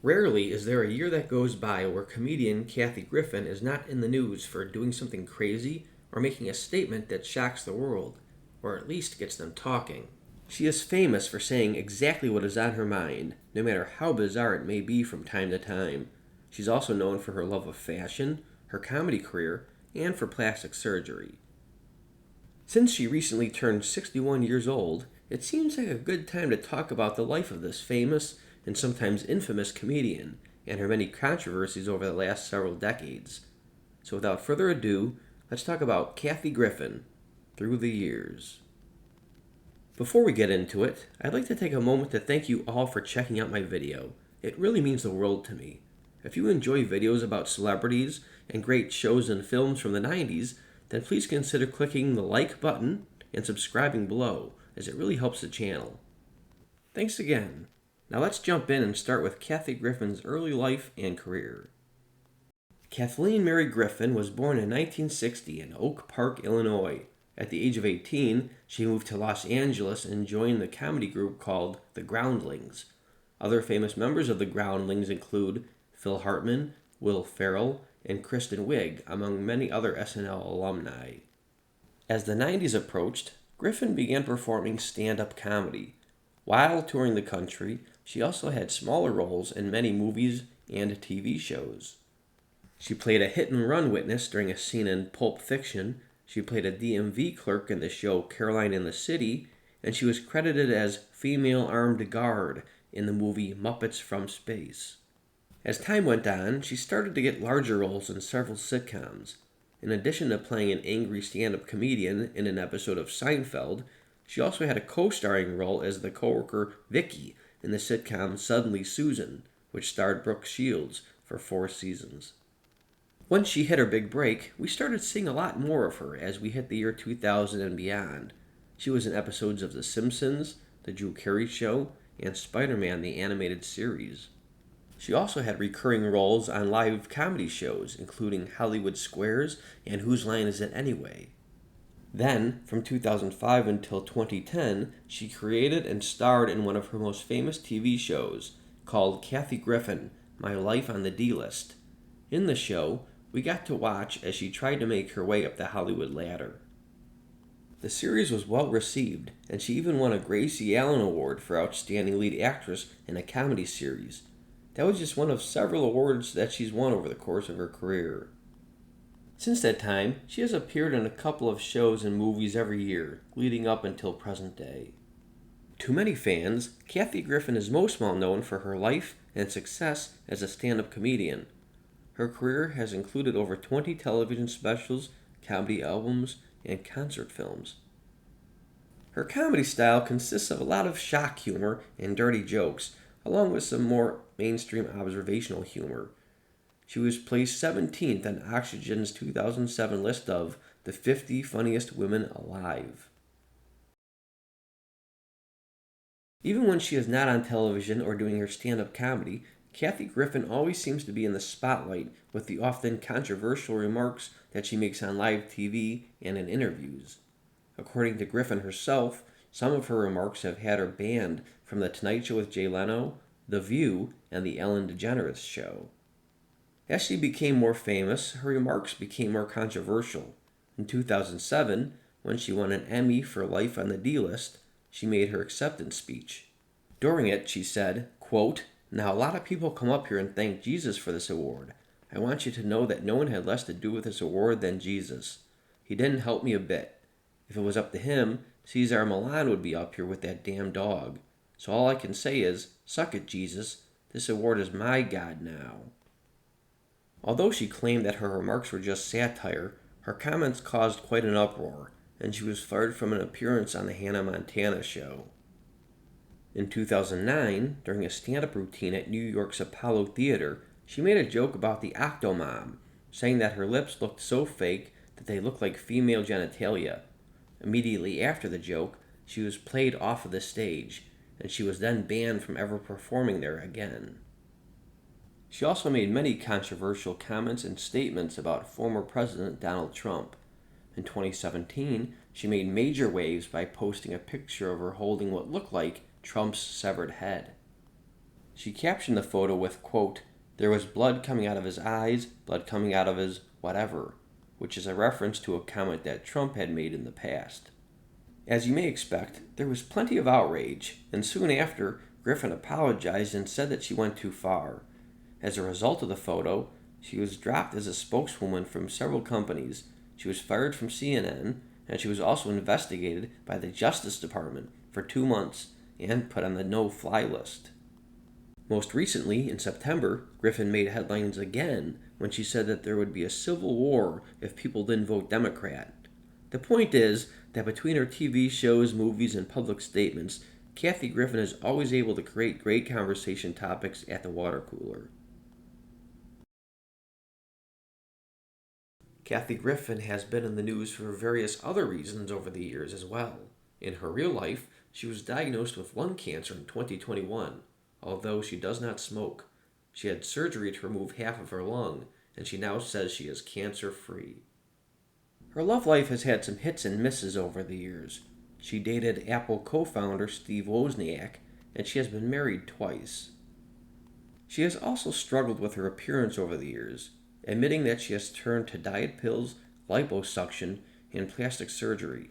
Rarely is there a year that goes by where comedian Kathy Griffin is not in the news for doing something crazy or making a statement that shocks the world, or at least gets them talking. She is famous for saying exactly what is on her mind, no matter how bizarre it may be from time to time. She's also known for her love of fashion, her comedy career, and for plastic surgery. Since she recently turned 61 years old, it seems like a good time to talk about the life of this famous and sometimes infamous comedian and her many controversies over the last several decades. So without further ado, let's talk about Kathy Griffin through the years. Before we get into it, I'd like to take a moment to thank you all for checking out my video. It really means the world to me. If you enjoy videos about celebrities and great shows and films from the 90s, then please consider clicking the like button and subscribing below, as it really helps the channel. Thanks again. Now let's jump in and start with Kathy Griffin's early life and career. Kathleen Mary Griffin was born in 1960 in Oak Park, Illinois. At the age of 18, she moved to Los Angeles and joined the comedy group called The Groundlings. Other famous members of The Groundlings include Phil Hartman, Will Ferrell, and Kristen Wiig, among many other SNL alumni. As the 90s approached, Griffin began performing stand-up comedy. While touring the country, she also had smaller roles in many movies and TV shows. She played a hit-and-run witness during a scene in Pulp Fiction, she played a DMV clerk in the show Caroline in the City, and she was credited as female armed guard in the movie Muppets from Space. As time went on, she started to get larger roles in several sitcoms. In addition to playing an angry stand-up comedian in an episode of Seinfeld, she also had a co-starring role as the coworker Vicky in the sitcom Suddenly Susan, which starred Brooke Shields for 4 seasons. Once she hit her big break, we started seeing a lot more of her as we hit the year 2000 and beyond. She was in episodes of The Simpsons, The Drew Carey Show, and Spider-Man the Animated Series. She also had recurring roles on live comedy shows, including Hollywood Squares and Whose Line Is It Anyway? Then, from 2005 until 2010, she created and starred in one of her most famous TV shows, called Kathy Griffin, My Life on the D-List. In the show, we got to watch as she tried to make her way up the Hollywood ladder. The series was well received, and she even won a Gracie Allen Award for Outstanding Lead Actress in a Comedy Series. That was just one of several awards that she's won over the course of her career. Since that time, she has appeared in a couple of shows and movies every year, leading up until present day. To many fans, Kathy Griffin is most well known for her life and success as a stand-up comedian. Her career has included over 20 television specials, comedy albums, and concert films. Her comedy style consists of a lot of shock humor and dirty jokes, along with some more mainstream observational humor. She was placed 17th on Oxygen's 2007 list of the 50 funniest women alive. Even when she is not on television or doing her stand-up comedy, Kathy Griffin always seems to be in the spotlight with the often controversial remarks that she makes on live TV and in interviews. According to Griffin herself, some of her remarks have had her banned from The Tonight Show with Jay Leno, The View, and The Ellen DeGeneres Show. As she became more famous, her remarks became more controversial. In 2007, when she won an Emmy for Life on the D-List, she made her acceptance speech. During it, she said, quote, "Now a lot of people come up here and thank Jesus for this award. I want you to know that no one had less to do with this award than Jesus. He didn't help me a bit. If it was up to him, Cesar Millan would be up here with that damn dog. So all I can say is, suck it, Jesus. This award is my God now." Although she claimed that her remarks were just satire, her comments caused quite an uproar, and she was fired from an appearance on the Hannah Montana show. In 2009, during a stand-up routine at New York's Apollo Theater, she made a joke about the Octomom, saying that her lips looked so fake that they looked like female genitalia. Immediately after the joke, she was played off of the stage, and she was then banned from ever performing there again. She also made many controversial comments and statements about former President Donald Trump. In 2017, she made major waves by posting a picture of her holding what looked like Trump's severed head. She captioned the photo with, quote, "There was blood coming out of his eyes, blood coming out of his whatever," which is a reference to a comment that Trump had made in the past. As you may expect, there was plenty of outrage, and soon after, Griffin apologized and said that she went too far. As a result of the photo, she was dropped as a spokeswoman from several companies, she was fired from CNN, and she was also investigated by the Justice Department for 2 months and put on the no-fly list. Most recently, in September, Griffin made headlines again when she said that there would be a civil war if people didn't vote Democrat. The point is that between her TV shows, movies, and public statements, Kathy Griffin is always able to create great conversation topics at the water cooler. Kathy Griffin has been in the news for various other reasons over the years as well. In her real life, she was diagnosed with lung cancer in 2021, although she does not smoke. She had surgery to remove half of her lung, and she now says she is cancer-free. Her love life has had some hits and misses over the years. She dated Apple co-founder Steve Wozniak, and she has been married twice. She has also struggled with her appearance over the years, admitting that she has turned to diet pills, liposuction, and plastic surgery.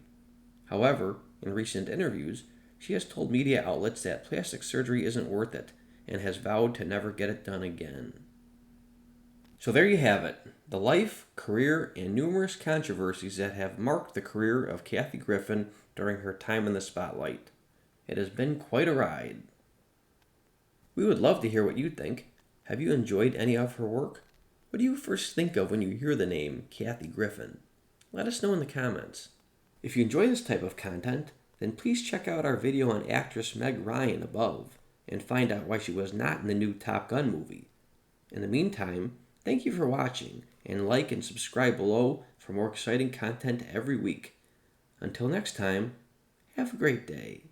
However, in recent interviews, she has told media outlets that plastic surgery isn't worth it and has vowed to never get it done again. So there you have it, the life, career, and numerous controversies that have marked the career of Kathy Griffin during her time in the spotlight. It has been quite a ride. We would love to hear what you think. Have you enjoyed any of her work? What do you first think of when you hear the name Kathy Griffin? Let us know in the comments. If you enjoy this type of content, then please check out our video on actress Meg Ryan above and find out why she was not in the new Top Gun movie. In the meantime, thank you for watching, and like and subscribe below for more exciting content every week. Until next time, have a great day.